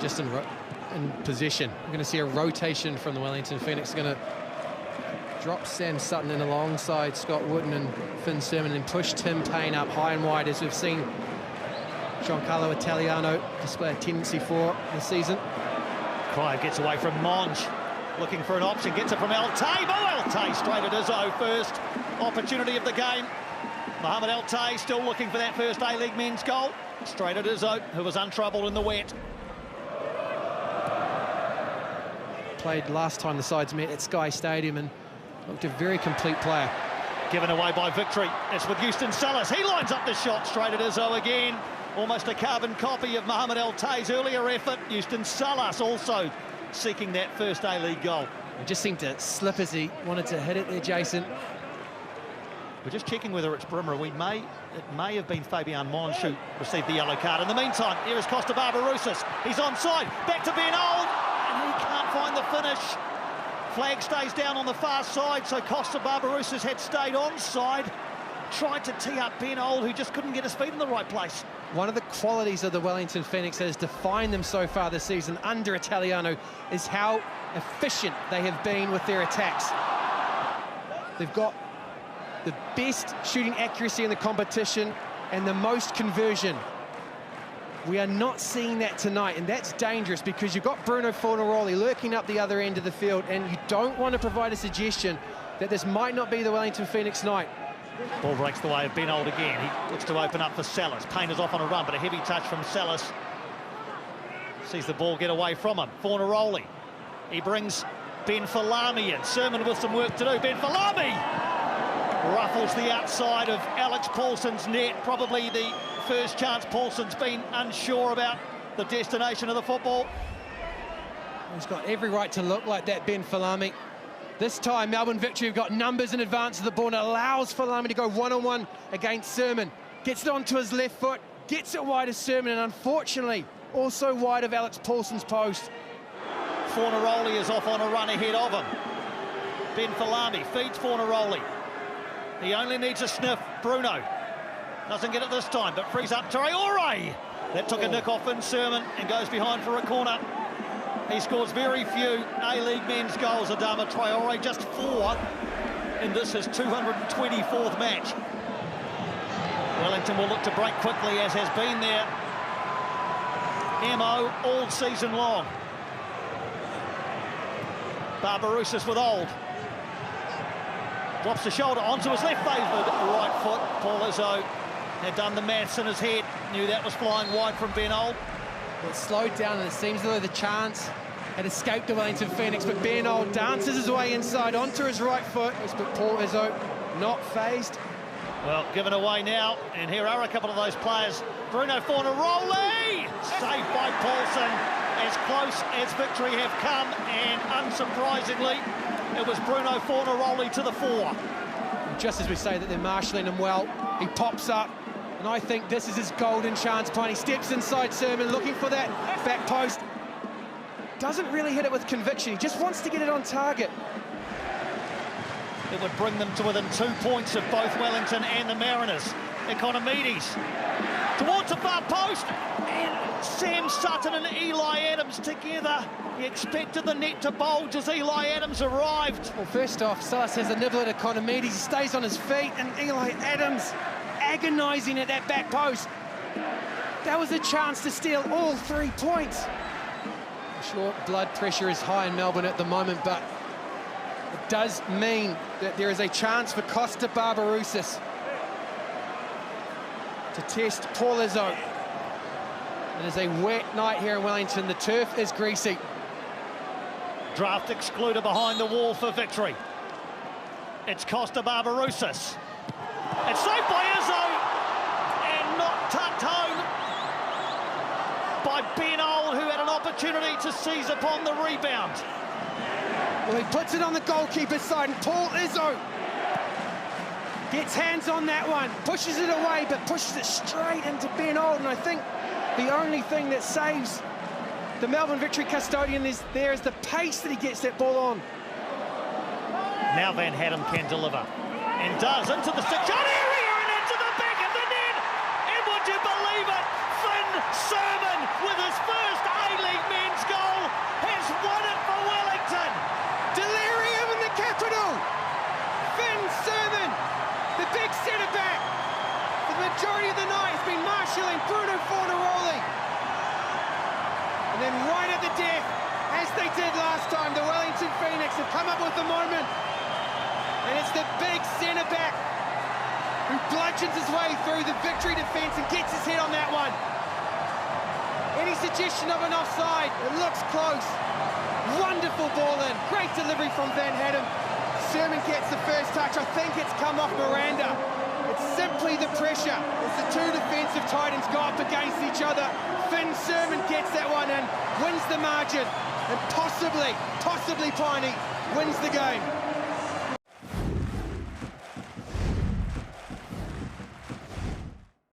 just in position. We're going to see a rotation from the Wellington Phoenix. Going to drop Sam Sutton in alongside Scott Wooden and Finn Sermon and push Tim Payne up high and wide, as we've seen Giancarlo Italiano display a tendency for this season. Cryer gets away from Monge, looking for an option, gets it from Altay. Oh, Altay straight at Isuzu, first opportunity of the game. Mohamed Altay still looking for that first A-League men's goal. Straight at Isuzu, who was untroubled in the wet. Played last time the sides met at Sky Stadium and looked a very complete player. Given away by Victory. It's with Houston Salas. He lines up the shot straight at Isuzu again. Almost a carbon copy of Mohamed Altay's earlier effort. Houston Salas also seeking that first A-League goal. It just seemed to slip as he wanted to hit it there, Jason. We're just checking whether it's Brimmer. It may have been Fabian Monge who received the yellow card. In the meantime, here is Costa Barbarouses. He's onside. Back to Ben Old, and he can't find the finish. Flag stays down on the far side, so Costa Barbarouses had stayed onside. Tried to tee up Ben Old, who just couldn't get his feet in the right place. One of the qualities of the Wellington Phoenix that has defined them so far this season under Italiano is how efficient they have been with their attacks. They've got the best shooting accuracy in the competition and the most conversion. We are not seeing that tonight, and that's dangerous because you've got Bruno Fornaroli lurking up the other end of the field, and you don't want to provide a suggestion that this might not be the Wellington Phoenix night. Ball breaks the way of Ben Old again. He looks to open up for Salas. Payne is off on a run, but a heavy touch from Salas. Sees the ball get away from him. Fornaroli. He brings Ben Falami in. Sermon with some work to do. Ben Falami ruffles the outside of Alex Paulson's net. Probably the first chance Paulson's been unsure about the destination of the football. He's got every right to look like that, Ben Falami. This time, Melbourne Victory have got numbers in advance of the ball and allows Falami to go one-on-one against Sermon. Gets it onto his left foot, gets it wide of Sermon, and unfortunately, also wide of Alex Paulson's post. Fornaroli is off on a run ahead of him. Ben Falami feeds Fornaroli. He only needs a sniff. Bruno doesn't get it this time, but frees up Traore. That took a nick off Finn Sermon and goes behind for a corner. He scores very few A-League men's goals, Adama Traore, just 4 in this his 224th match. Wellington will look to break quickly, as has been their MO all season long. Barbarouses with Old. Drops the shoulder onto his left favoured right foot. Paul Isuzu had done the maths in his head, knew that was flying wide from Ben Old. It slowed down, and it seems as though the chance had escaped the Wellington Phoenix, but Ben Old dances his way inside onto his right foot. But Paul Isuzu not phased. Well, given away now, and here are a couple of those players. Bruno Fornaroli, saved by Paulson, as close as Victory have come, and unsurprisingly, it was Bruno Fornaroli to the fore. Just as we say that they're marshalling him well, he pops up, and I think this is his golden chance point. He steps inside Sermon, looking for that back post. Doesn't really hit it with conviction. He just wants to get it on target. It would bring them to within 2 points of both Wellington and the Mariners. Economides towards the far post, and Sam Sutton and Eli Adams together. He expected the net to bulge as Eli Adams arrived. Well, first off, Salas has a nibble at Economides. He stays on his feet, and Eli Adams agonising at that back post. That was a chance to steal all 3 points. I'm sure blood pressure is high in Melbourne at the moment, but it does mean that there is a chance for Costa Barbarouses to test Paul Isuzu. It is a wet night here in Wellington. The turf is greasy. Draft excluded behind the wall for Victory. It's Costa Barbarouses. It's saved by Isuzu and not tucked home by Ben Old, who had an opportunity to seize upon the rebound. Well, he puts it on the goalkeeper's side, and Paul Isuzu gets hands on that one, pushes it away, but pushes it straight into Ben Old. And I think the only thing that saves the Melbourne Victory custodian is the pace that he gets that ball on. Now Van Hatten can deliver, and does, into the six-yard area and into the back of the net. And would you believe it, Finn Sermon with his first A-League majority of the night has been marshalling Bruno Fornaroli. And then right at the death, as they did last time, the Wellington Phoenix have come up with the moment. And it's the big centre-back who bludgeons his way through the Victory defence and gets his head on that one. Any suggestion of an offside, it looks close. Wonderful ball in, great delivery from Van Hatten. Sermon gets the first touch, I think it's come off Miranda. It's simply the pressure as the two defensive titans go up against each other. Finn Sermon gets that one in, wins the margin, and possibly Piney wins the game.